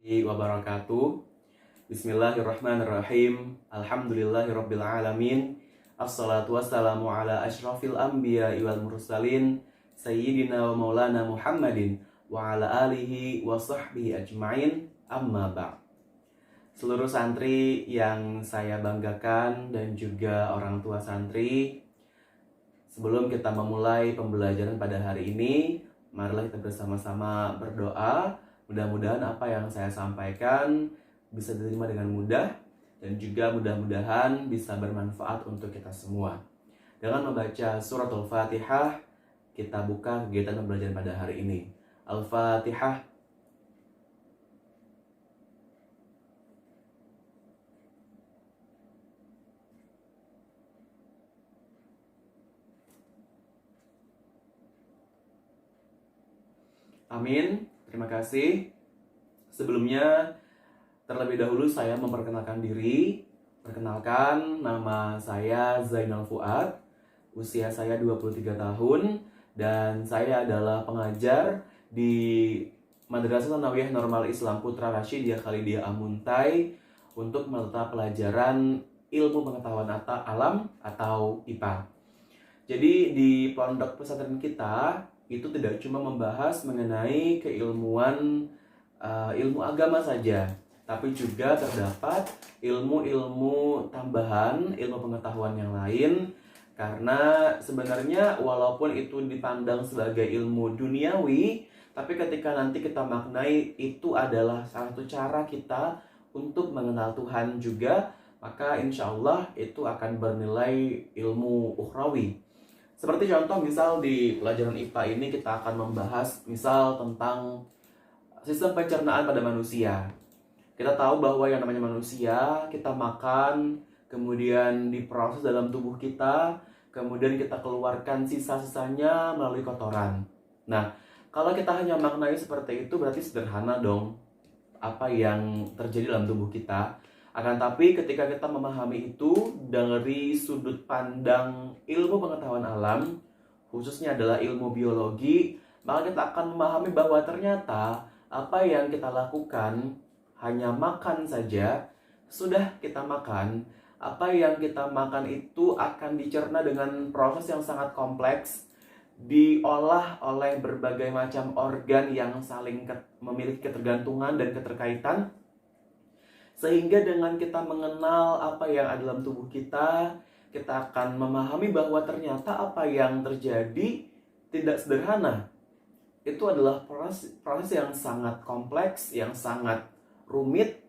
Wabarakatuh. Bismillahirrahmanirrahim. Alhamdulillahirabbil alamin. Assalatu wassalamu ala asyrafil anbiya'i wal mursalin sayyidina wa maulana Muhammadin wa ala alihi wa sahbihi ajma'in. Amma ba'd. Seluruh santri yang saya banggakan dan juga orang tua santri, sebelum kita memulai pembelajaran pada hari ini, marilah kita bersama-sama berdoa. Mudah-mudahan apa yang saya sampaikan bisa diterima dengan mudah dan juga mudah-mudahan bisa bermanfaat untuk kita semua. Dengan membaca surat Al-Fatihah, kita buka kegiatan pembelajaran pada hari ini. Al-Fatihah. Amin. Terima kasih. Sebelumnya, terlebih dahulu saya memperkenalkan diri. Perkenalkan, nama saya Zainal Fuad. Usia saya 23 tahun dan saya adalah pengajar di Madrasah Tsanawiyah Normal Islam Putra Rasyidiyah Khalidiyah Amuntai untuk mata pelajaran ilmu pengetahuan alam atau IPA. Jadi di pondok pesantren kita itu tidak cuma membahas mengenai keilmuan ilmu agama saja, tapi juga terdapat ilmu-ilmu tambahan, ilmu pengetahuan yang lain. Karena sebenarnya walaupun itu dipandang sebagai ilmu duniawi, tapi ketika nanti kita maknai itu adalah salah satu cara kita untuk mengenal Tuhan juga, maka insya Allah itu akan bernilai ilmu ukhrawi. Seperti contoh misal di pelajaran IPA ini kita akan membahas misal tentang sistem pencernaan pada manusia. Kita tahu bahwa yang namanya manusia, kita makan, kemudian diproses dalam tubuh kita, kemudian kita keluarkan sisa-sisanya melalui kotoran. Nah, kalau kita hanya maknai seperti itu berarti sederhana dong apa yang terjadi dalam tubuh kita. Akan tapi ketika kita memahami itu dari sudut pandang ilmu pengetahuan alam, khususnya adalah ilmu biologi, maka kita akan memahami bahwa ternyata apa yang kita lakukan hanya makan saja. Sudah kita makan, apa yang kita makan itu akan dicerna dengan proses yang sangat kompleks, diolah oleh berbagai macam organ yang saling memiliki ketergantungan dan keterkaitan. Sehingga dengan kita mengenal apa yang ada dalam tubuh kita, kita akan memahami bahwa ternyata apa yang terjadi tidak sederhana. Itu adalah proses yang sangat kompleks, yang sangat rumit.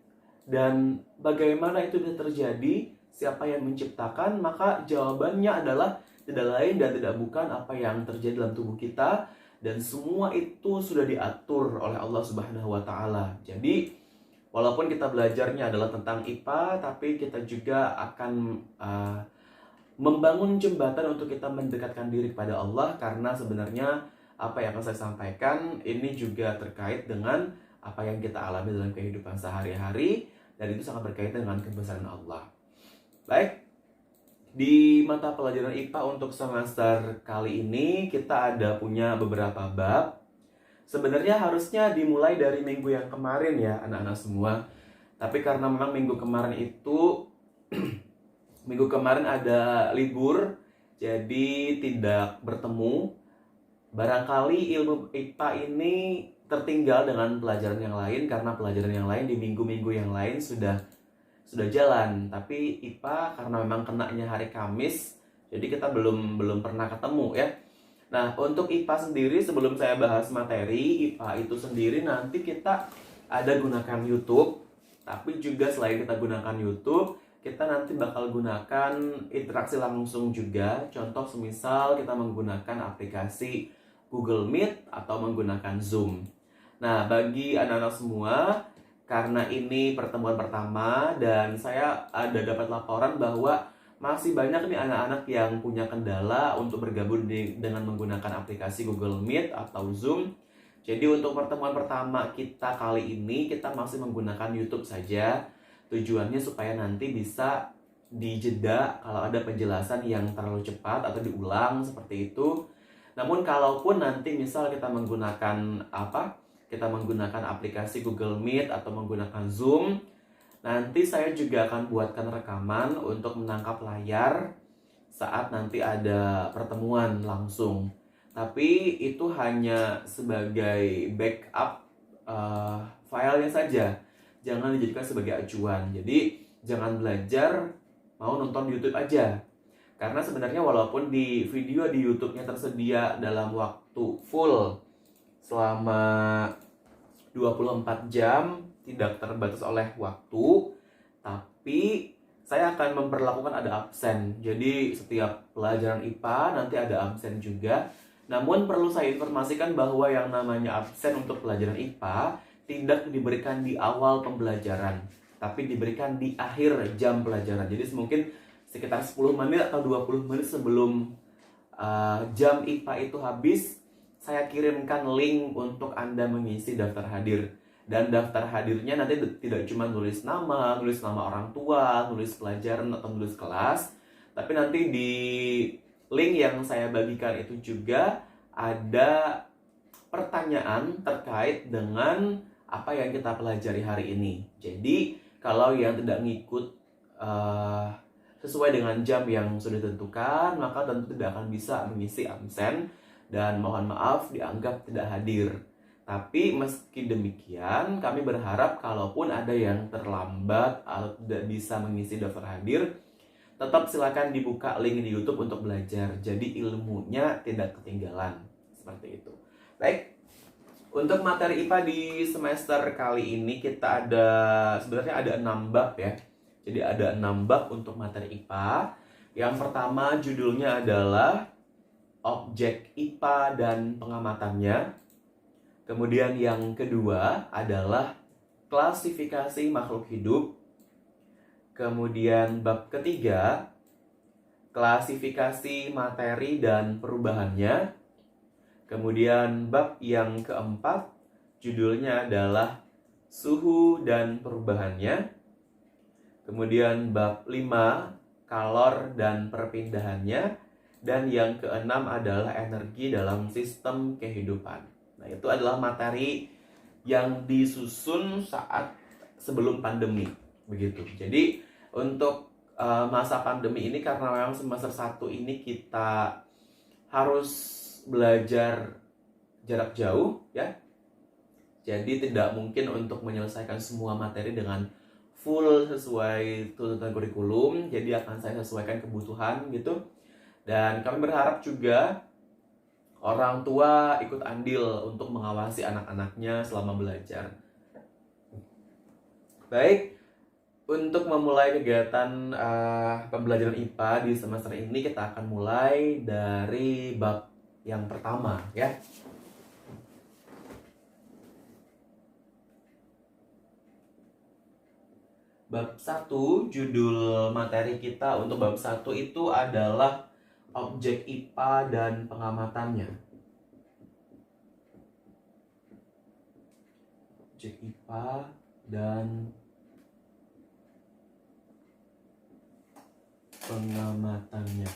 Dan bagaimana itu bisa terjadi, siapa yang menciptakan, maka jawabannya adalah tidak lain dan tidak bukan apa yang terjadi dalam tubuh kita. Dan semua itu sudah diatur oleh Allah Subhanahu wa Ta'ala. Jadi walaupun kita belajarnya adalah tentang IPA, tapi kita juga akan membangun jembatan untuk kita mendekatkan diri kepada Allah. Karena sebenarnya apa yang akan saya sampaikan ini juga terkait dengan apa yang kita alami dalam kehidupan sehari-hari, dan itu sangat berkaitan dengan kebesaran Allah. Baik, di mata pelajaran IPA untuk semester kali ini kita ada punya beberapa bab. Sebenarnya harusnya dimulai dari minggu yang kemarin ya anak-anak semua. Tapi karena memang minggu kemarin itu minggu kemarin ada libur, jadi tidak bertemu. Barangkali ilmu IPA ini tertinggal dengan pelajaran yang lain, karena pelajaran yang lain di minggu-minggu yang lain sudah jalan. Tapi IPA karena memang kenanya hari Kamis, jadi kita belum pernah ketemu ya. Nah, untuk IPA sendiri, sebelum saya bahas materi IPA itu sendiri, nanti kita ada gunakan YouTube. Tapi juga selain kita gunakan YouTube, kita nanti bakal gunakan interaksi langsung juga. Contoh semisal kita menggunakan aplikasi Google Meet atau menggunakan Zoom. Nah, bagi anak-anak semua, karena ini pertemuan pertama dan saya ada dapat laporan bahwa masih banyak nih anak-anak yang punya kendala untuk bergabung dengan menggunakan aplikasi Google Meet atau Zoom. Jadi untuk pertemuan pertama kita kali ini kita masih menggunakan YouTube saja. Tujuannya supaya nanti bisa dijeda kalau ada penjelasan yang terlalu cepat atau diulang seperti itu. Namun kalaupun nanti misal kita menggunakan kita menggunakan aplikasi Google Meet atau menggunakan Zoom. Nanti saya juga akan buatkan rekaman untuk menangkap layar saat nanti ada pertemuan langsung. Tapi itu hanya sebagai backup filenya saja. Jangan dijadikan sebagai acuan. Jadi jangan belajar mau nonton YouTube aja. Karena sebenarnya walaupun di video di YouTube-nya tersedia dalam waktu full selama 24 jam, tidak terbatas oleh waktu, tapi saya akan memperlakukan ada absen. Jadi setiap pelajaran IPA nanti ada absen juga. Namun perlu saya informasikan bahwa yang namanya absen untuk pelajaran IPA tidak diberikan di awal pembelajaran, tapi diberikan di akhir jam pelajaran. Jadi mungkin sekitar 10 menit atau 20 menit sebelum jam IPA itu habis, saya kirimkan link untuk Anda mengisi daftar hadir. Dan daftar hadirnya nanti tidak cuma nulis nama orang tua, nulis pelajaran atau nulis kelas, tapi nanti di link yang saya bagikan itu juga ada pertanyaan terkait dengan apa yang kita pelajari hari ini. Jadi kalau yang tidak ngikut sesuai dengan jam yang sudah ditentukan, maka tentu tidak akan bisa mengisi absen dan mohon maaf dianggap tidak hadir. Tapi meski demikian, kami berharap kalaupun ada yang terlambat atau tidak bisa mengisi daftar hadir, tetap silakan dibuka link di YouTube untuk belajar. Jadi ilmunya tidak ketinggalan. Seperti itu. Baik, untuk materi IPA di semester kali ini kita sebenarnya ada 6 bab ya. Jadi ada 6 bab untuk materi IPA. Yang pertama judulnya adalah objek IPA dan pengamatannya. Kemudian yang kedua adalah klasifikasi makhluk hidup. Kemudian bab ketiga, klasifikasi materi dan perubahannya. Kemudian bab yang keempat, judulnya adalah suhu dan perubahannya. Kemudian bab 5, kalor dan perpindahannya. Dan yang keenam adalah energi dalam sistem kehidupan. Nah, itu adalah materi yang disusun saat sebelum pandemi, begitu. Jadi untuk masa pandemi ini, karena memang semester 1 ini kita harus belajar jarak jauh ya. Jadi tidak mungkin untuk menyelesaikan semua materi dengan full sesuai tuntutan kurikulum. Jadi akan saya sesuaikan kebutuhan gitu. Dan kami berharap juga orang tua ikut andil untuk mengawasi anak-anaknya selama belajar. Baik, untuk memulai kegiatan pembelajaran IPA di semester ini, kita akan mulai dari bab yang pertama ya. Bab 1, judul materi kita untuk bab 1 itu adalah objek IPA dan pengamatannya. Objek IPA dan pengamatannya.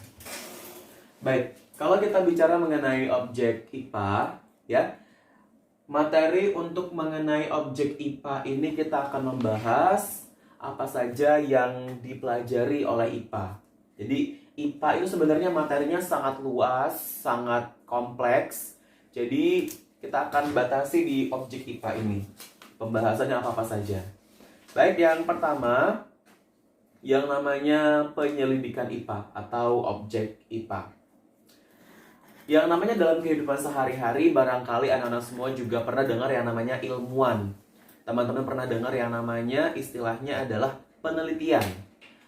Baik, kalau kita bicara mengenai objek IPA, ya, materi untuk mengenai objek IPA ini kita akan membahas apa saja yang dipelajari oleh IPA. Jadi IPA itu sebenarnya materinya sangat luas, sangat kompleks. Jadi kita akan batasi di objek IPA ini. Pembahasannya apa-apa saja. Baik, yang pertama, yang namanya penyelidikan IPA atau objek IPA. Yang namanya dalam kehidupan sehari-hari, barangkali anak-anak semua juga pernah dengar yang namanya ilmuwan. Teman-teman pernah dengar yang namanya, istilahnya adalah penelitian.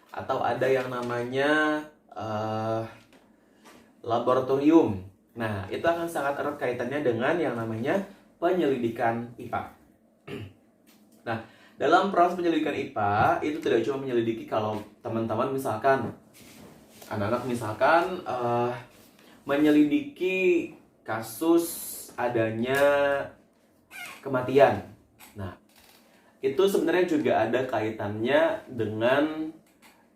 Atau ada yang namanya laboratorium. Nah, itu akan sangat erat kaitannya dengan yang namanya penyelidikan IPA. Nah, dalam proses penyelidikan IPA itu tidak cuma menyelidiki kalau teman-teman misalkan anak-anak misalkan menyelidiki kasus adanya kematian. Nah, itu sebenarnya juga ada kaitannya dengan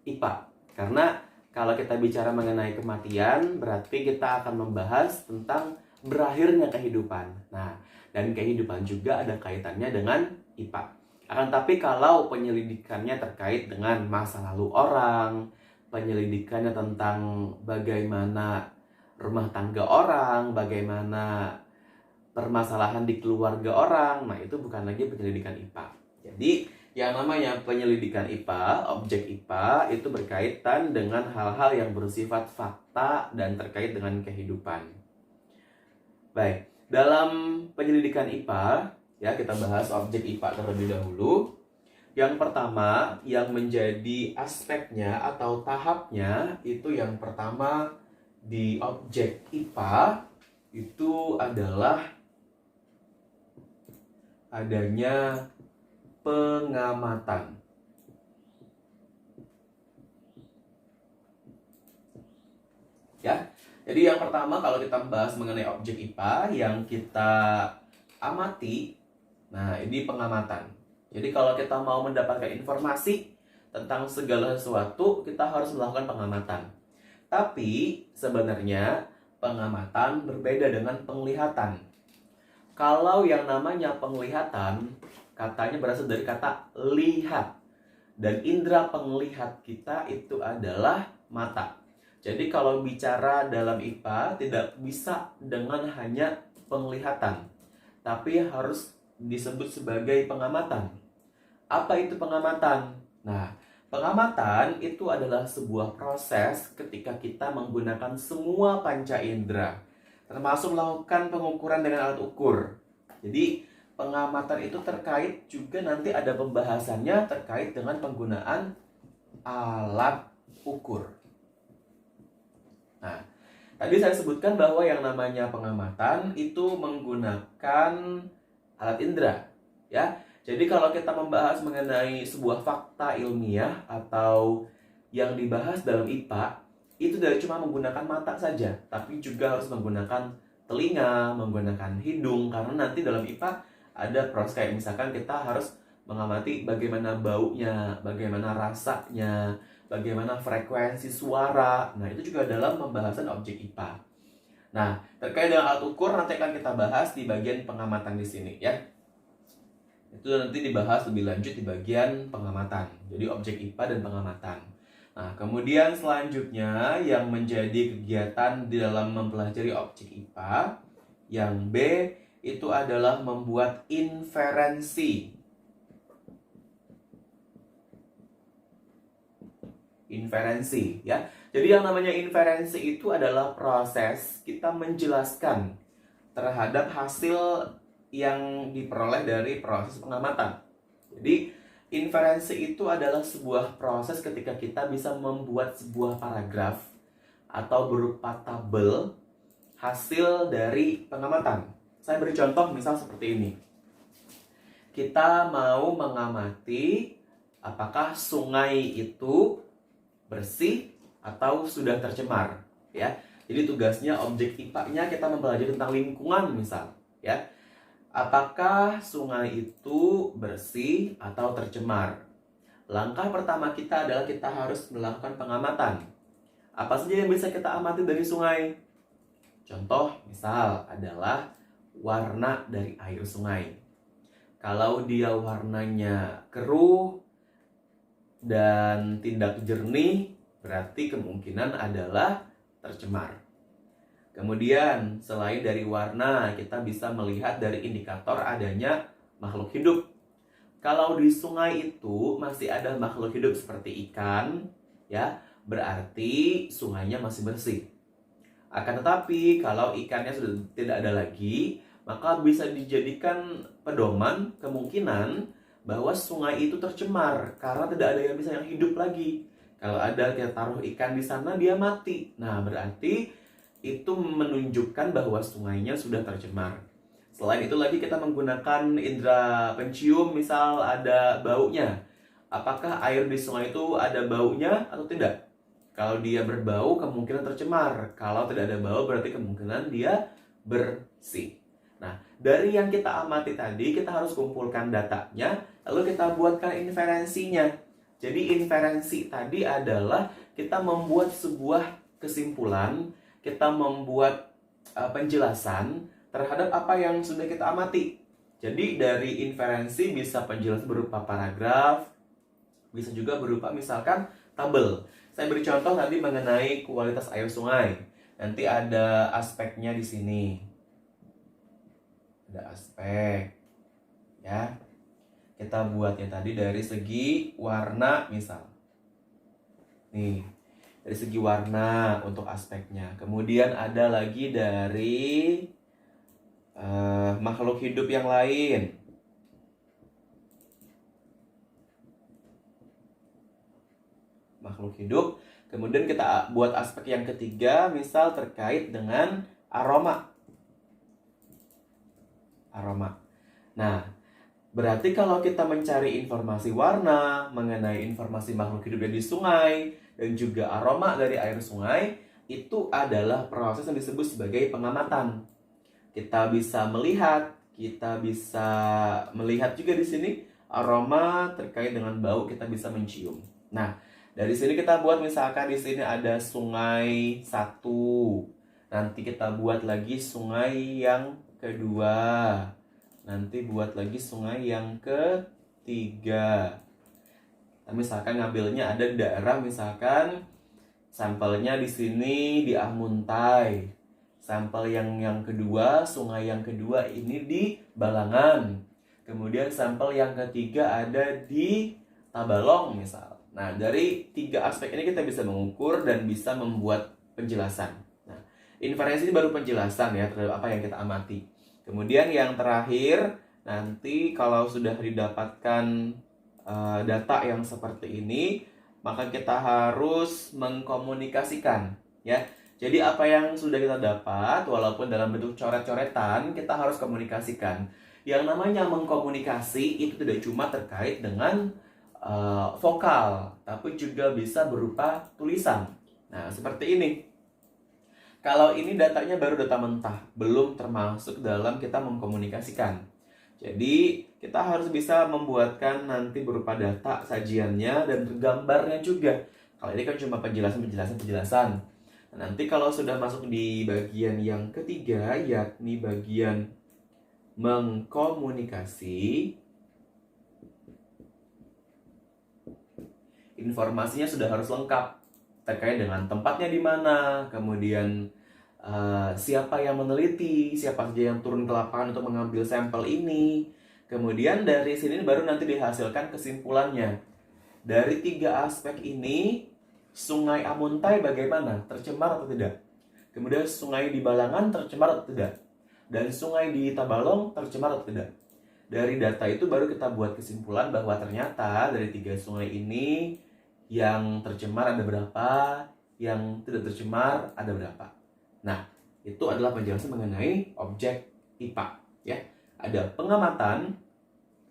IPA. Karena kalau kita bicara mengenai kematian, berarti kita akan membahas tentang berakhirnya kehidupan. Nah, dan kehidupan juga ada kaitannya dengan IPA. Akan tapi kalau penyelidikannya terkait dengan masa lalu orang, penyelidikannya tentang bagaimana rumah tangga orang, bagaimana permasalahan di keluarga orang, nah itu bukan lagi penyelidikan IPA. Jadi yang namanya penyelidikan IPA, objek IPA itu berkaitan dengan hal-hal yang bersifat fakta dan terkait dengan kehidupan. Baik, dalam penyelidikan IPA, ya kita bahas objek IPA terlebih dahulu. Yang pertama yang menjadi aspeknya atau tahapnya itu yang pertama di objek IPA itu adalah adanya pengamatan. Ya. Jadi yang pertama kalau kita membahas mengenai objek IPA yang kita amati, nah ini pengamatan. Jadi kalau kita mau mendapatkan informasi tentang segala sesuatu, kita harus melakukan pengamatan. Tapi sebenarnya pengamatan berbeda dengan penglihatan. Kalau yang namanya penglihatan, katanya berasal dari kata lihat. Dan indera penglihat kita itu adalah mata. Jadi kalau bicara dalam IPA tidak bisa dengan hanya penglihatan, tapi harus disebut sebagai pengamatan. Apa itu pengamatan? Nah, pengamatan itu adalah sebuah proses ketika kita menggunakan semua panca indera, termasuk melakukan pengukuran dengan alat ukur. Jadi pengamatan itu terkait juga nanti ada pembahasannya terkait dengan penggunaan alat ukur. Nah, tadi saya sebutkan bahwa yang namanya pengamatan itu menggunakan alat indera, ya. Jadi kalau kita membahas mengenai sebuah fakta ilmiah atau yang dibahas dalam IPA, itu tidak cuma menggunakan mata saja, tapi juga harus menggunakan telinga, menggunakan hidung, karena nanti dalam IPA ada proses kayak misalkan kita harus mengamati bagaimana baunya, bagaimana rasanya, bagaimana frekuensi suara. Nah, itu juga dalam pembahasan objek IPA. Nah, terkait dengan alat ukur nanti akan kita bahas di bagian pengamatan di sini ya. Itu nanti dibahas lebih lanjut di bagian pengamatan. Jadi objek IPA dan pengamatan. Nah, kemudian selanjutnya yang menjadi kegiatan di dalam mempelajari objek IPA, yang B itu adalah membuat inferensi. Inferensi ya. Jadi yang namanya inferensi itu adalah proses kita menjelaskan terhadap hasil yang diperoleh dari proses pengamatan. Jadi inferensi itu adalah sebuah proses ketika kita bisa membuat sebuah paragraf atau berupa tabel hasil dari pengamatan. Saya beri contoh misal seperti ini. Kita mau mengamati apakah sungai itu bersih atau sudah tercemar, ya. Jadi tugasnya objek IPA-nya kita mempelajari tentang lingkungan misal, ya. Apakah sungai itu bersih atau tercemar? Langkah pertama kita adalah kita harus melakukan pengamatan. Apa saja yang bisa kita amati dari sungai? Contoh misal adalah warna dari air sungai. Kalau dia warnanya keruh dan tidak jernih, berarti kemungkinan adalah tercemar. Kemudian, selain dari warna, kita bisa melihat dari indikator adanya makhluk hidup. Kalau di sungai itu masih ada makhluk hidup seperti ikan, ya, berarti sungainya masih bersih. Akan tetapi, kalau ikannya sudah tidak ada lagi, maka bisa dijadikan pedoman kemungkinan bahwa sungai itu tercemar karena tidak ada yang bisa yang hidup lagi. Kalau ada kita taruh ikan di sana, dia mati. Nah, berarti itu menunjukkan bahwa sungainya sudah tercemar. Selain itu lagi kita menggunakan indera pencium, misal ada baunya. Apakah air di sungai itu ada baunya atau tidak? Kalau dia berbau, kemungkinan tercemar. Kalau tidak ada bau, berarti kemungkinan dia bersih. Nah, dari yang kita amati tadi, kita harus kumpulkan datanya, lalu kita buatkan inferensinya. Jadi inferensi tadi adalah kita membuat sebuah kesimpulan, kita membuat penjelasan terhadap apa yang sudah kita amati. Jadi dari inferensi bisa penjelasan berupa paragraf, bisa juga berupa misalkan tabel. Saya beri contoh tadi mengenai kualitas air sungai. Nanti ada aspeknya di sini. Ada aspek. Ya. Kita buatnya tadi dari segi warna misal. Nih, dari segi warna untuk aspeknya. Kemudian ada lagi dari makhluk hidup yang lain. Makhluk hidup. Kemudian kita buat aspek yang ketiga, misal terkait dengan aroma. Aroma. Nah, berarti kalau kita mencari informasi warna, mengenai informasi makhluk hidup yang di sungai, dan juga aroma dari air sungai, itu adalah proses yang disebut sebagai pengamatan. Kita bisa melihat juga di sini aroma terkait dengan bau, kita bisa mencium. Nah, dari sini kita buat misalkan di sini ada sungai 1. Nanti kita buat lagi sungai yang kedua. Nanti buat lagi sungai yang ketiga. Nah, misalkan ngambilnya ada daerah misalkan sampelnya di sini di Ahmuntai. Sampel yang kedua, sungai yang kedua ini di Balangan. Kemudian sampel yang ketiga ada di Tabalong misal. Nah, dari 3 aspek ini kita bisa mengukur dan bisa membuat penjelasan. Nah, inferensi ini baru penjelasan ya terhadap apa yang kita amati. Kemudian yang terakhir, nanti kalau sudah didapatkan data yang seperti ini, maka kita harus mengkomunikasikan ya. Jadi apa yang sudah kita dapat, walaupun dalam bentuk coret-coretan, kita harus komunikasikan. Yang namanya mengkomunikasi itu tidak cuma terkait dengan vokal, tapi juga bisa berupa tulisan. Nah, seperti ini. Kalau ini datanya baru data mentah, belum termasuk dalam kita mengkomunikasikan. Jadi, kita harus bisa membuatkan nanti berupa data sajiannya dan gambarnya juga. Kalau ini kan cuma penjelasan. Nah, nanti kalau sudah masuk di bagian yang ketiga, yakni bagian mengkomunikasi, informasinya sudah harus lengkap terkait dengan tempatnya di mana, kemudian siapa yang meneliti, siapa saja yang turun ke lapangan untuk mengambil sampel ini. Kemudian dari sini baru nanti dihasilkan kesimpulannya. Dari 3 aspek ini, sungai Amuntai bagaimana? Tercemar atau tidak? Kemudian sungai di Balangan tercemar atau tidak? Dan sungai di Tabalong tercemar atau tidak? Dari data itu baru kita buat kesimpulan bahwa ternyata dari 3 sungai ini yang tercemar ada berapa, yang tidak tercemar ada berapa. Nah, itu adalah penjelasan mengenai objek IPA ya. Ada pengamatan,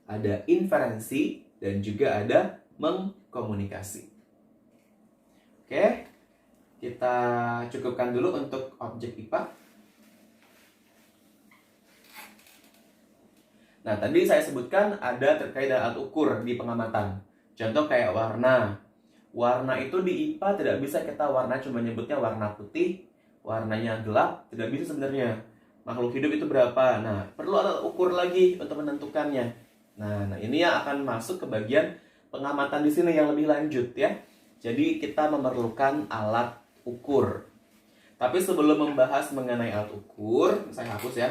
ada inferensi, dan juga ada mengkomunikasi. Oke, kita cukupkan dulu untuk objek IPA. Nah, tadi saya sebutkan ada terkait dengan alat ukur di pengamatan. Contoh kayak warna. Warna itu di IPA tidak bisa kita warna cuma nyebutnya warna putih, warnanya gelap, tidak bisa sebenarnya. Makhluk hidup itu berapa? Nah, perlu alat ukur lagi untuk menentukannya. Nah, ini yang akan masuk ke bagian pengamatan di sini yang lebih lanjut ya. Jadi kita memerlukan alat ukur. Tapi sebelum membahas mengenai alat ukur, saya hapus ya.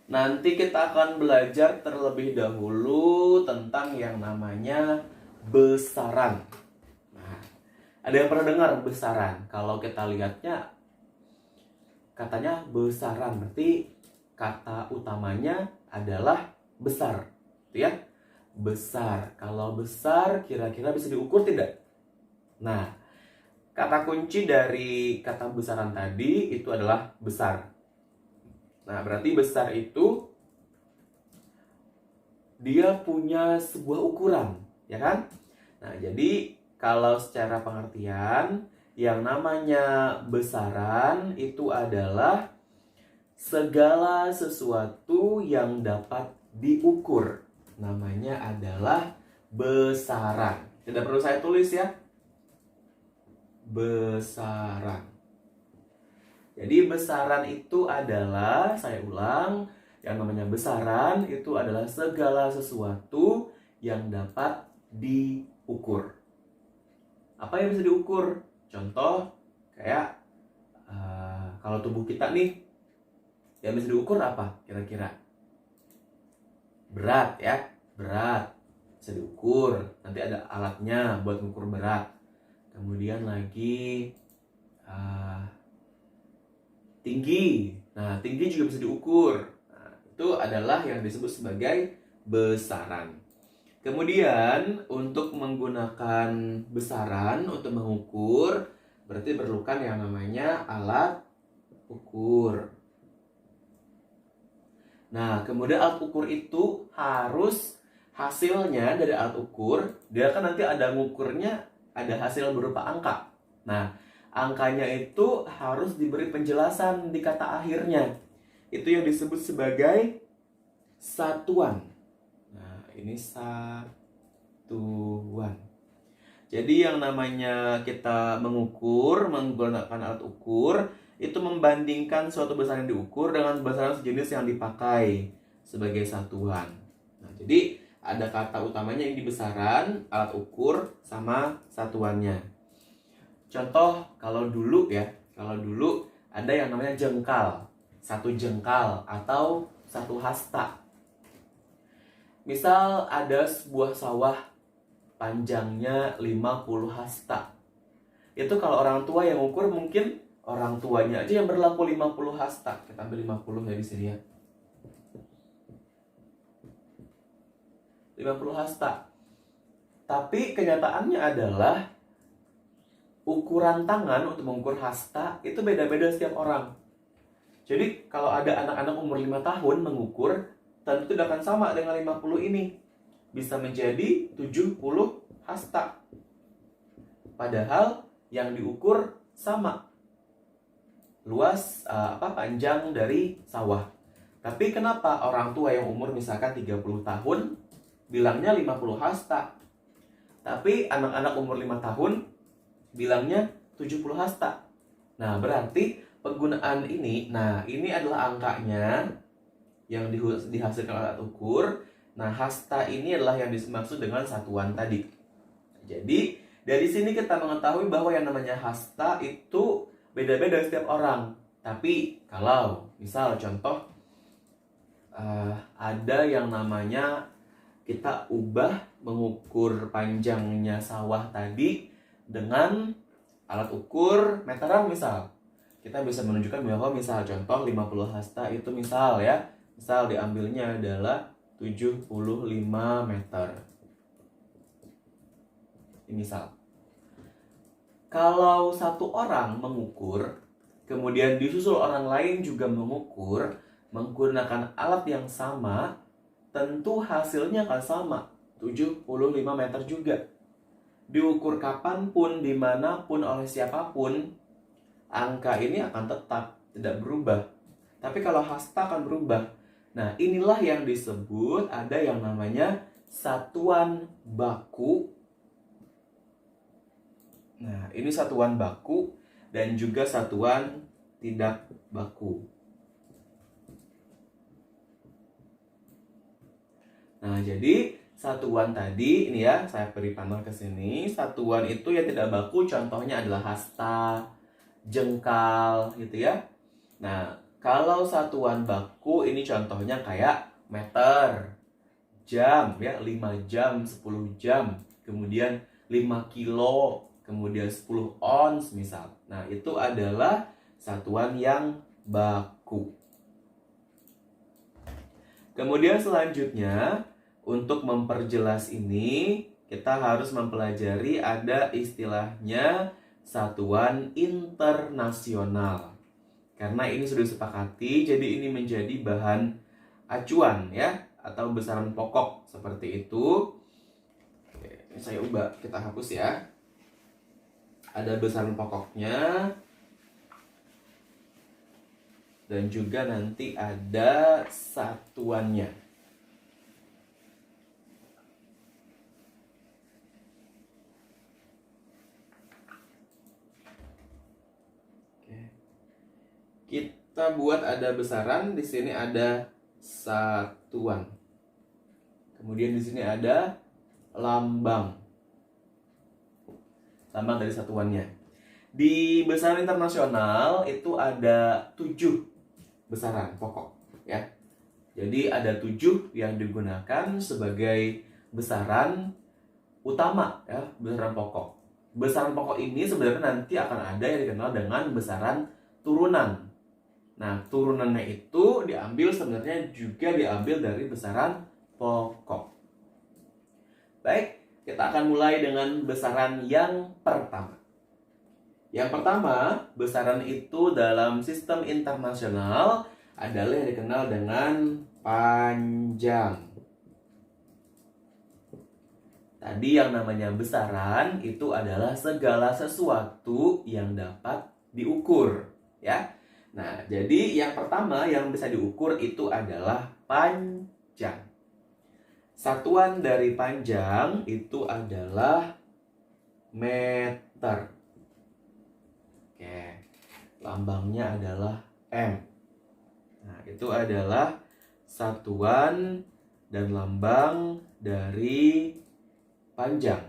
Nanti kita akan belajar terlebih dahulu tentang yang namanya besaran. Nah, ada yang pernah dengar besaran? Kalau kita lihatnya katanya besaran, berarti kata utamanya adalah besar, ya. Besar. Kalau besar kira-kira bisa diukur tidak? Nah, kata kunci dari kata besaran tadi itu adalah besar. Nah, berarti besar itu dia punya sebuah ukuran, ya kan? Nah, jadi kalau secara pengertian yang namanya besaran itu adalah segala sesuatu yang dapat diukur. Namanya adalah besaran. Tidak perlu saya tulis ya. Besaran. Jadi besaran itu adalah, saya ulang, yang namanya besaran itu adalah segala sesuatu yang dapat diukur. Apa yang bisa diukur? Contoh, kayak kalau tubuh kita nih, yang bisa diukur apa kira-kira? Berat ya, berat bisa diukur. Nanti ada alatnya buat mengukur berat. Kemudian lagi tinggi. Nah, tinggi juga bisa diukur. Nah, itu adalah yang disebut sebagai besaran. Kemudian untuk menggunakan besaran untuk mengukur, berarti diperlukan yang namanya alat ukur. Nah, kemudian alat ukur itu harus hasilnya dari alat ukur, dia kan nanti ada ngukurnya, ada hasil berupa angka. Nah, angkanya itu harus diberi penjelasan di kata akhirnya. Itu yang disebut sebagai satuan. Nah, ini satuan. Jadi yang namanya kita mengukur menggunakan alat ukur itu membandingkan suatu besaran yang diukur dengan besaran sejenis yang dipakai sebagai satuan. Nah, jadi ada kata utamanya ini besaran, alat ukur, sama satuannya. Contoh kalau dulu ada yang namanya jengkal, satu jengkal atau satu hasta. Misal ada sebuah sawah panjangnya 50 hasta. Itu kalau orang tua yang ukur mungkin orang tuanya aja yang berlaku 50 hasta. Kita ambil 50 ya di sini ya. 50 hasta. Tapi kenyataannya adalah ukuran tangan untuk mengukur hasta itu beda-beda setiap orang. Jadi kalau ada anak-anak umur 5 tahun mengukur, tentu tidak akan sama dengan 50 ini. Bisa menjadi 70 hasta. Padahal yang diukur sama. Luas panjang dari sawah. Tapi kenapa orang tua yang umur misalkan 30 tahun bilangnya 50 hasta. Tapi anak-anak umur 5 tahun bilangnya 70 hasta. Nah, berarti penggunaan ini, ini adalah angkanya yang dihasilkan alat ukur. Nah, hasta ini adalah yang dimaksud dengan satuan tadi. Jadi, dari sini kita mengetahui bahwa yang namanya hasta itu beda-beda setiap orang. Tapi, kalau misal contoh ada yang namanya kita ubah mengukur panjangnya sawah tadi dengan alat ukur meteran misal. Kita bisa menunjukkan bahwa misal contoh 50 hasta itu misal diambilnya adalah 75 meter. Ini misal. Kalau satu orang mengukur, kemudian disusul orang lain juga mengukur, menggunakan alat yang sama, tentu hasilnya akan sama, 75 meter juga. Diukur kapanpun, dimanapun, oleh siapapun, angka ini akan tetap, tidak berubah. Tapi kalau hasta akan berubah. Nah, inilah yang disebut ada yang namanya satuan baku. Nah, ini satuan baku dan juga satuan tidak baku. Nah, jadi satuan tadi ini ya, saya beri panel ke sini. Satuan itu yang tidak baku contohnya adalah hasta, jengkal gitu ya. Nah, kalau satuan baku ini contohnya kayak meter, jam ya, 5 jam, 10 jam, kemudian 5 kilo, kemudian 10 ons misal. Nah, itu adalah satuan yang baku. Kemudian selanjutnya, untuk memperjelas ini, kita harus mempelajari ada istilahnya satuan internasional. Karena ini sudah disepakati, jadi ini menjadi bahan acuan ya, atau besaran pokok seperti itu. Oke, ini saya ubah, kita hapus ya. Ada besaran pokoknya. Dan juga nanti ada satuannya. kita buat ada besaran, di sini ada satuan. Kemudian di sini ada lambang. Lambang dari satuannya. Di besaran internasional itu ada 7 besaran pokok, ya. Jadi ada 7 yang digunakan sebagai besaran utama, ya, besaran pokok. Besaran pokok ini sebenarnya nanti akan ada yang dikenal dengan besaran turunan. Nah, turunannya itu sebenarnya juga diambil dari besaran pokok. Baik, kita akan mulai dengan besaran yang pertama. Yang pertama, besaran itu dalam sistem internasional adalah yang dikenal dengan panjang. Tadi yang namanya besaran itu adalah segala sesuatu yang dapat diukur, ya. Nah, jadi yang pertama yang bisa diukur itu adalah panjang. Satuan dari panjang itu adalah meter. Oke, lambangnya adalah M. Nah, itu adalah satuan dan lambang dari panjang.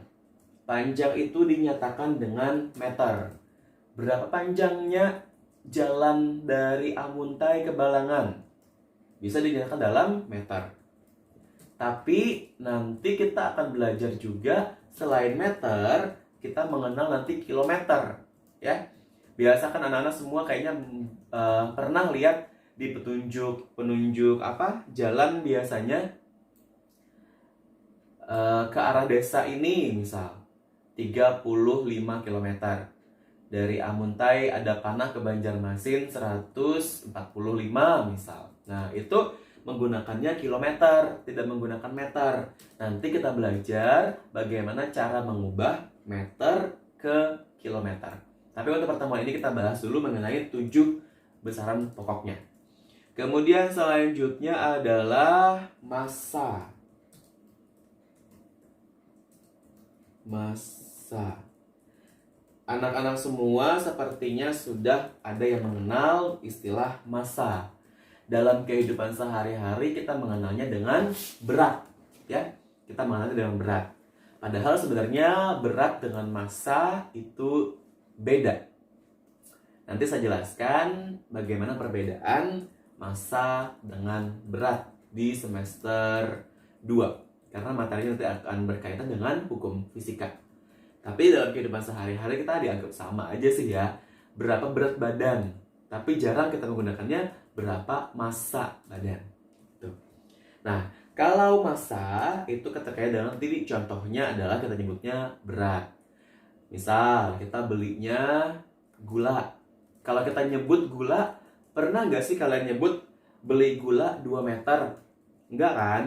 Panjang itu dinyatakan dengan meter. Berapa panjangnya jalan dari Amuntai ke Balangan? Bisa dinyatakan dalam meter. Tapi nanti kita akan belajar juga selain meter, kita mengenal nanti kilometer, ya. Biasa kan anak-anak semua kayaknya pernah lihat di penunjuk jalan biasanya ke arah desa ini, misal 35 km. Dari Amuntai ada panah ke Banjarmasin 145 misal. Nah, itu menggunakannya kilometer, tidak menggunakan meter. Nanti kita belajar bagaimana cara mengubah meter ke kilometer. Tapi untuk pertemuan ini kita bahas dulu mengenai 7 besaran pokoknya. Kemudian selanjutnya adalah massa. Massa. Anak-anak semua sepertinya sudah ada yang mengenal istilah massa. Dalam kehidupan sehari-hari kita mengenalnya dengan berat, ya. Kita mengenalnya dengan berat. Padahal sebenarnya berat dengan massa itu beda. Nanti saya jelaskan bagaimana perbedaan massa dengan berat di semester 2. Karena materinya nanti akan berkaitan dengan hukum fisika. Tapi dalam kehidupan sehari-hari kita dianggap sama aja sih, ya. Berapa berat badan. Tapi jarang kita menggunakannya berapa massa badan. Tuh. Nah, kalau massa itu terkait dengan tadi contohnya adalah kita nyebutnya berat. Misal kita belinya gula. Kalau kita nyebut gula, pernah nggak sih kalian nyebut beli gula 2 meter? Enggak kan?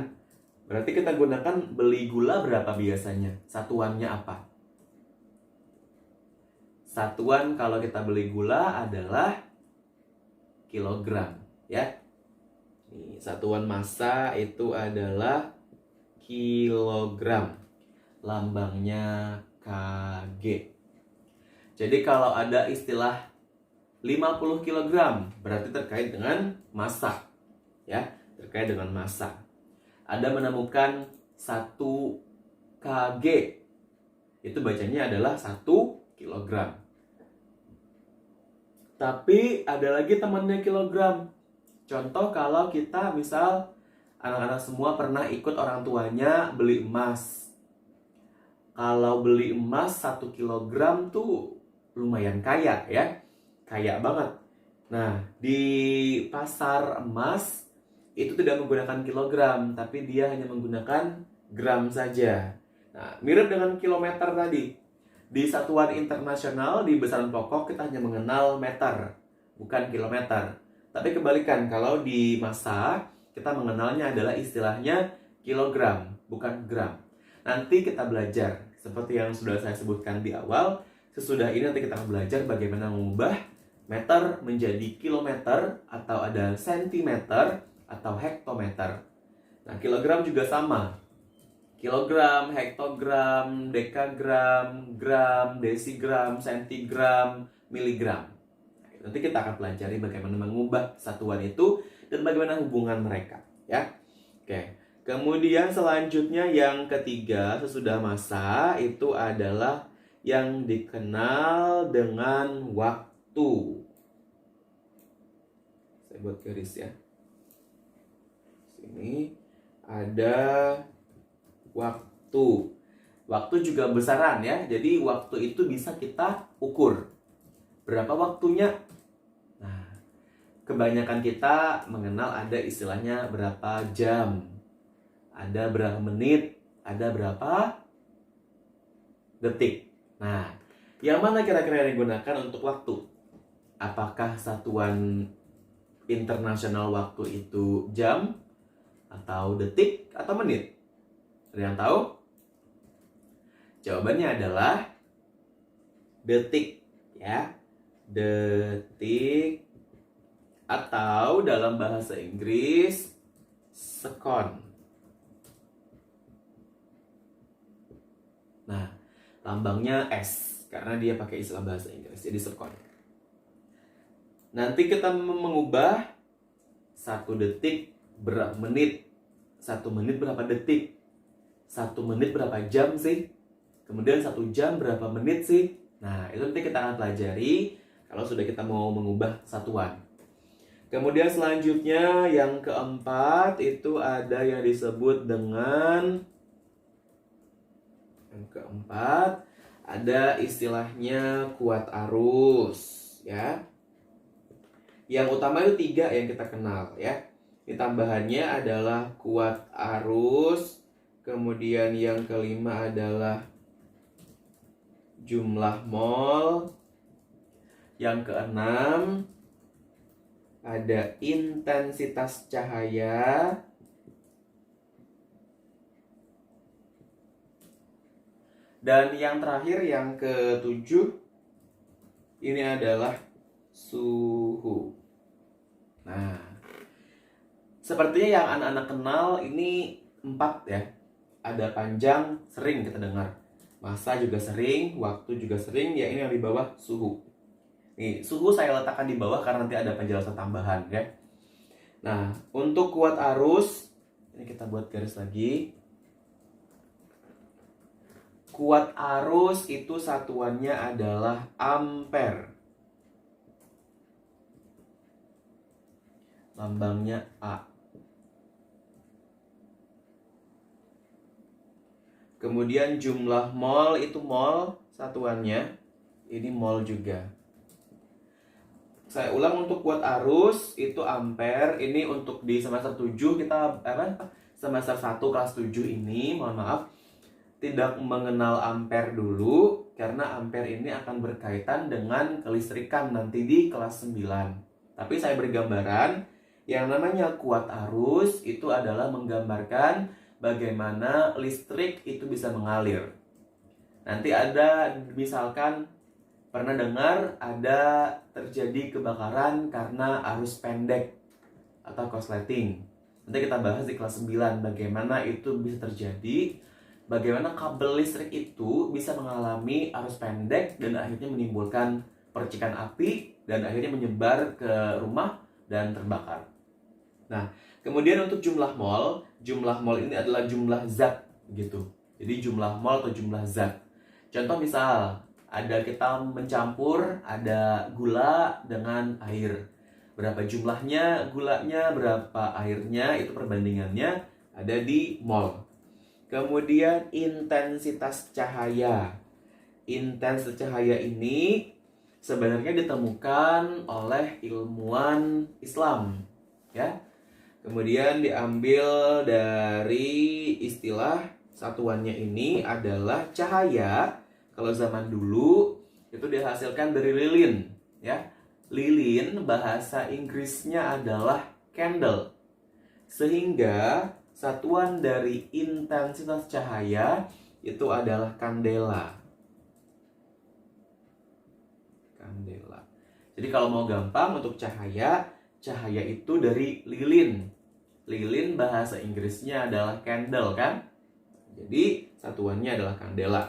Berarti kita gunakan beli gula berapa biasanya? Satuannya apa? Satuan kalau kita beli gula adalah kilogram, ya. Nih, satuan massa itu adalah kilogram. Lambangnya Kg. Jadi kalau ada istilah 50 kg berarti terkait dengan massa, ya, terkait dengan massa. Ada menemukan 1 Kg. Itu bacanya adalah 1 kilogram. Tapi ada lagi temannya kilogram. Contoh kalau kita misal anak-anak semua pernah ikut orang tuanya beli emas. Kalau beli emas 1 kilogram tuh lumayan kaya, ya. Kaya banget. Nah, di pasar emas itu tidak menggunakan kilogram, tapi dia hanya menggunakan gram saja. Nah, mirip dengan kilometer tadi. Di satuan internasional, di besaran pokok, kita hanya mengenal meter, bukan kilometer. Tapi kebalikan, kalau di massa, kita mengenalnya adalah istilahnya kilogram, bukan gram. Nanti kita belajar, seperti yang sudah saya sebutkan di awal. Sesudah ini nanti kita akan belajar bagaimana mengubah meter menjadi kilometer, atau ada sentimeter, atau hektometer. Nah, kilogram juga sama. Kilogram, hektogram, dekagram, gram, desigram, sentigram, miligram. Nah, Nanti kita akan pelajari bagaimana mengubah satuan itu dan bagaimana hubungan mereka, ya. Oke. Kemudian selanjutnya yang ketiga sesudah masa itu adalah yang dikenal dengan waktu. Saya buat garis ya. Sini ada waktu. Waktu juga besaran ya. Jadi waktu itu bisa kita ukur. Berapa waktunya? Nah, kebanyakan kita mengenal ada istilahnya berapa jam. Ada berapa menit, ada berapa detik. Nah, yang mana kira-kira yang digunakan untuk waktu? Apakah satuan internasional waktu itu jam, atau detik, atau menit? Ada yang tahu? Jawabannya adalah detik, ya. Detik, atau dalam bahasa Inggris second. Nah, lambangnya S karena dia pakai istilah bahasa Inggris, jadi second. Nanti kita mengubah 1 detik berapa menit, 1 menit berapa detik, 1 menit berapa jam sih, kemudian 1 jam berapa menit sih. Nah, itu nanti kita akan pelajari kalau sudah kita mau mengubah satuan. Kemudian selanjutnya yang keempat itu ada yang disebut dengan ada istilahnya kuat arus, ya. Yang utama itu 3 yang kita kenal, ya. Ini tambahannya adalah kuat arus. Kemudian yang kelima adalah jumlah mol. Yang keenam ada intensitas cahaya. Dan yang terakhir, yang ke-7, ini adalah suhu. Nah, sepertinya yang anak-anak kenal ini 4 ya. Ada panjang, sering kita dengar. Masa juga sering, waktu juga sering, ya ini yang di bawah suhu. Nih, suhu saya letakkan di bawah karena nanti ada penjelasan tambahan ya. Nah, untuk kuat arus, ini kita buat garis lagi. Kuat arus itu satuannya adalah ampere. Lambangnya A. Kemudian jumlah mol itu mol satuannya. Ini mol juga. Saya ulang, untuk kuat arus itu ampere. Ini untuk di semester 7 kita semester 1 kelas 7 ini, mohon maaf, tidak mengenal ampere dulu karena ampere ini akan berkaitan dengan kelistrikan nanti di kelas 9. Tapi saya bergambaran yang namanya kuat arus itu adalah menggambarkan bagaimana listrik itu bisa mengalir. Nanti ada misalkan pernah dengar ada terjadi kebakaran karena arus pendek atau korsleting. Nanti kita bahas di kelas 9 bagaimana itu bisa terjadi, bagaimana kabel listrik itu bisa mengalami arus pendek dan akhirnya menimbulkan percikan api dan akhirnya menyebar ke rumah dan terbakar. Nah, kemudian untuk jumlah mol ini adalah jumlah zat gitu. Jadi jumlah mol atau jumlah zat. Contoh misal, ada kita mencampur ada gula dengan air. Berapa jumlahnya gulanya, berapa airnya, itu perbandingannya ada di mol. Kemudian intensitas cahaya. Intensitas cahaya ini sebenarnya ditemukan oleh ilmuwan Islam, ya. Kemudian diambil dari istilah satuannya ini adalah cahaya. Kalau zaman dulu itu dihasilkan dari lilin, ya. Lilin bahasa Inggrisnya adalah candle. Sehingga satuan dari intensitas cahaya itu adalah kandela. Kandela. Jadi kalau mau gampang untuk cahaya itu dari lilin. Lilin bahasa Inggrisnya adalah candle kan? Jadi satuannya adalah kandela.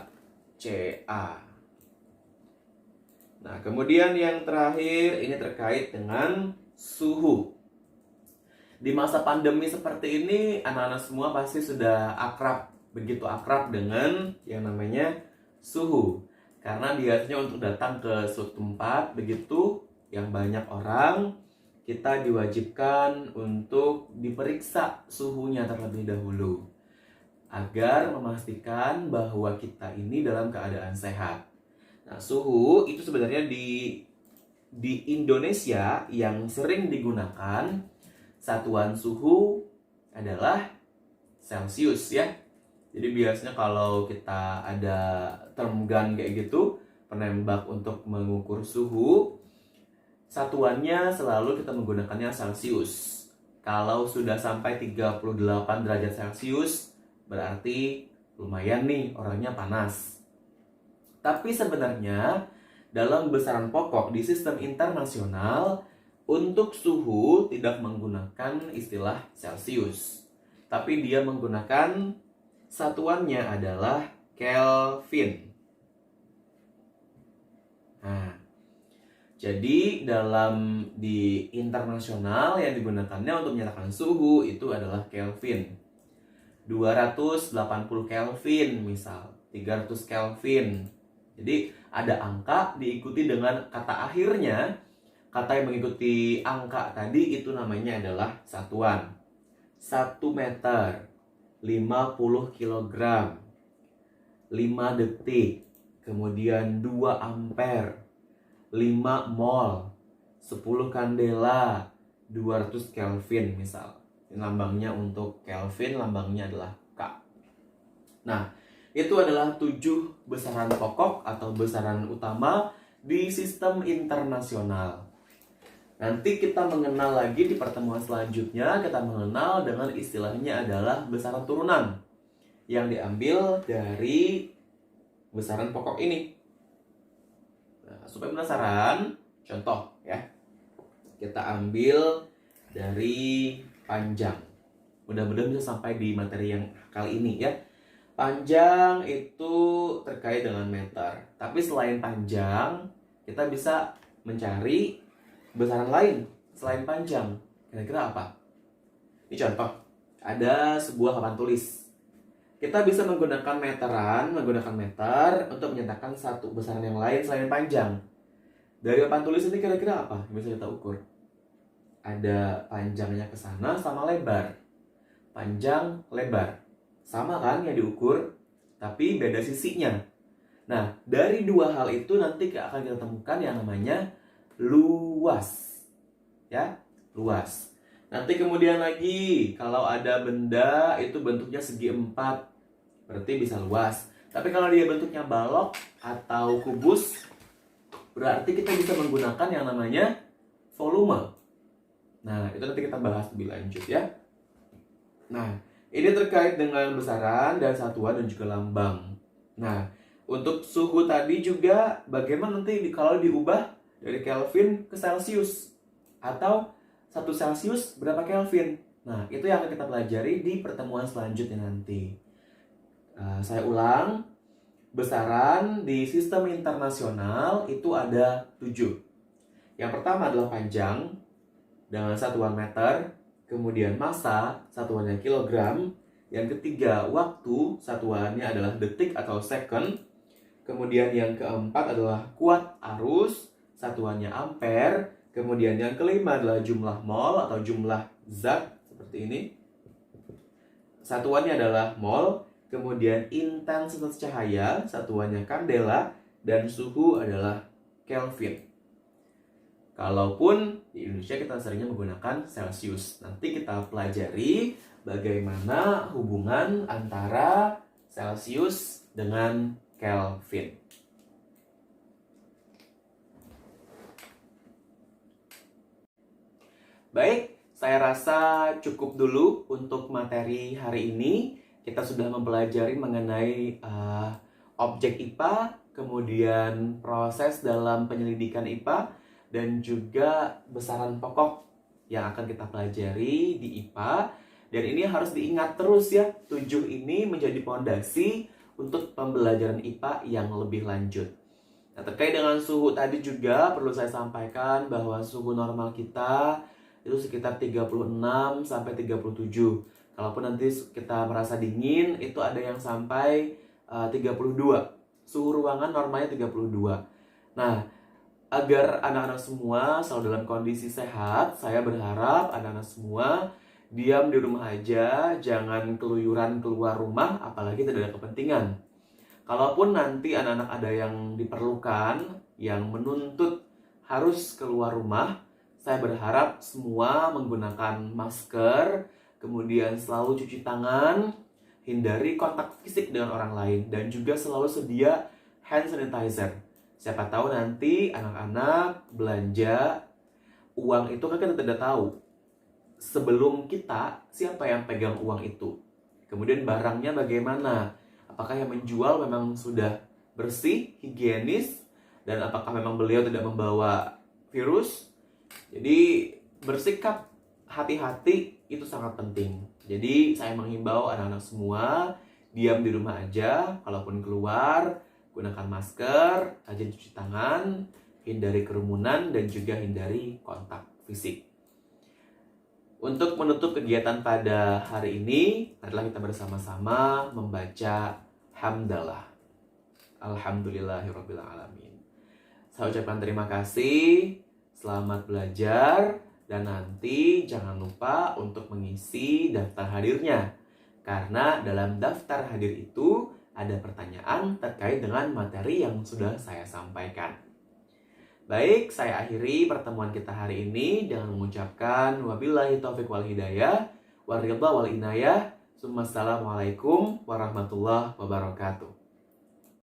CA. Nah, kemudian yang terakhir ini terkait dengan suhu. Di masa pandemi seperti ini, anak-anak semua pasti sudah akrab, begitu akrab dengan yang namanya suhu. Karena biasanya untuk datang ke suatu tempat begitu yang banyak orang, kita diwajibkan untuk diperiksa suhunya terlebih dahulu agar memastikan bahwa kita ini dalam keadaan sehat. Nah, suhu itu sebenarnya di Indonesia yang sering digunakan satuan suhu adalah Celcius ya. Jadi biasanya kalau kita ada term gun kayak gitu, penembak untuk mengukur suhu, satuannya selalu kita menggunakannya Celcius. Kalau sudah sampai 38 derajat Celcius, berarti lumayan nih orangnya panas. Tapi sebenarnya dalam besaran pokok di sistem internasional, untuk suhu tidak menggunakan istilah Celcius, tapi dia menggunakan satuannya adalah Kelvin. Nah, jadi di internasional yang digunakannya untuk menyatakan suhu itu adalah Kelvin. 280 Kelvin misal, 300 Kelvin. Jadi ada angka diikuti dengan kata akhirnya. Kata yang mengikuti angka tadi itu namanya adalah satuan. 1 meter, 50 kilogram, 5 detik, kemudian 2 ampere, 5 mol, 10 kandela, 200 Kelvin misal. Lambangnya untuk Kelvin, lambangnya adalah K. Nah, itu adalah 7 besaran pokok atau besaran utama di sistem internasional. Nanti kita mengenal lagi di pertemuan selanjutnya, kita mengenal dengan istilahnya adalah besaran turunan yang diambil dari besaran pokok ini. Nah, supaya penasaran, contoh ya. Kita ambil dari panjang. Mudah-mudahan bisa sampai di materi yang kali ini ya. Panjang itu terkait dengan meter. Tapi selain panjang, kita bisa mencari besaran lain selain panjang. Kira-kira apa? Ini contoh. Ada sebuah papan tulis. Kita bisa menggunakan meter untuk menyatakan satu besaran yang lain selain panjang. Dari papan tulis ini kira-kira apa yang bisa kita ukur? Ada panjangnya ke sana sama lebar. Panjang, lebar. Sama kan yang diukur, tapi beda sisinya. Nah, dari dua hal itu nanti akan kita temukan yang namanya luas. Ya, luas. Nanti kemudian lagi, kalau ada benda itu bentuknya segi 4, berarti bisa luas. Tapi kalau dia bentuknya balok atau kubus, berarti kita bisa menggunakan yang namanya volume. Nah, itu nanti kita bahas lebih lanjut ya. Nah, ini terkait dengan besaran dan satuan dan juga lambang. Nah, untuk suhu tadi juga bagaimana nanti kalau diubah dari Kelvin ke Celcius, atau 1 Celcius berapa Kelvin. Nah, itu yang akan kita pelajari di pertemuan selanjutnya nanti. Saya ulang, besaran di sistem internasional itu ada 7. Yang pertama adalah panjang dengan satuan meter, kemudian massa satuannya kilogram, yang ketiga waktu satuannya adalah detik atau second, kemudian yang keempat adalah kuat arus satuannya ampere, kemudian yang kelima adalah jumlah mol atau jumlah zat seperti ini, satuannya adalah mol, kemudian intensitas cahaya satuannya kandela, dan suhu adalah Kelvin. Kalaupun di Indonesia kita seringnya menggunakan Celcius. Nanti kita pelajari bagaimana hubungan antara Celcius dengan Kelvin. Baik, saya rasa cukup dulu untuk materi hari ini. Kita sudah mempelajari mengenai objek IPA, kemudian proses dalam penyelidikan IPA, dan juga besaran pokok yang akan kita pelajari di IPA. Dan ini harus diingat terus ya, 7 ini menjadi fondasi untuk pembelajaran IPA yang lebih lanjut. Nah, terkait dengan suhu tadi juga perlu saya sampaikan bahwa suhu normal kita itu sekitar 36 sampai 37. Kalaupun nanti kita merasa dingin, itu ada yang sampai 32. Suhu ruangan normalnya 32. Nah, agar anak-anak semua selalu dalam kondisi sehat, saya berharap anak-anak semua diam di rumah aja, jangan keluyuran keluar rumah, apalagi tidak ada kepentingan. Kalaupun nanti anak-anak ada yang diperlukan, yang menuntut harus keluar rumah, saya berharap semua menggunakan masker, kemudian selalu cuci tangan, hindari kontak fisik dengan orang lain, dan juga selalu sedia hand sanitizer. Siapa tahu nanti anak-anak belanja, uang itu kan kita tidak tahu. Sebelum kita, siapa yang pegang uang itu? Kemudian barangnya bagaimana? Apakah yang menjual memang sudah bersih, higienis, dan apakah memang beliau tidak membawa virus? Jadi bersikap hati-hati itu sangat penting. Jadi saya menghimbau anak-anak semua diam di rumah aja. Kalaupun keluar, gunakan masker, rajin cuci tangan, hindari kerumunan, dan juga hindari kontak fisik. Untuk menutup kegiatan pada hari ini, marilah kita bersama-sama membaca hamdalah. Alhamdulillahirabbil alamin. Saya ucapkan terima kasih, selamat belajar, dan nanti jangan lupa untuk mengisi daftar hadirnya. Karena dalam daftar hadir itu ada pertanyaan terkait dengan materi yang sudah saya sampaikan. Baik, saya akhiri pertemuan kita hari ini dengan mengucapkan wabillahi taufiq wal hidayah, waridha wal inayah. Assalamualaikum warahmatullahi wabarakatuh.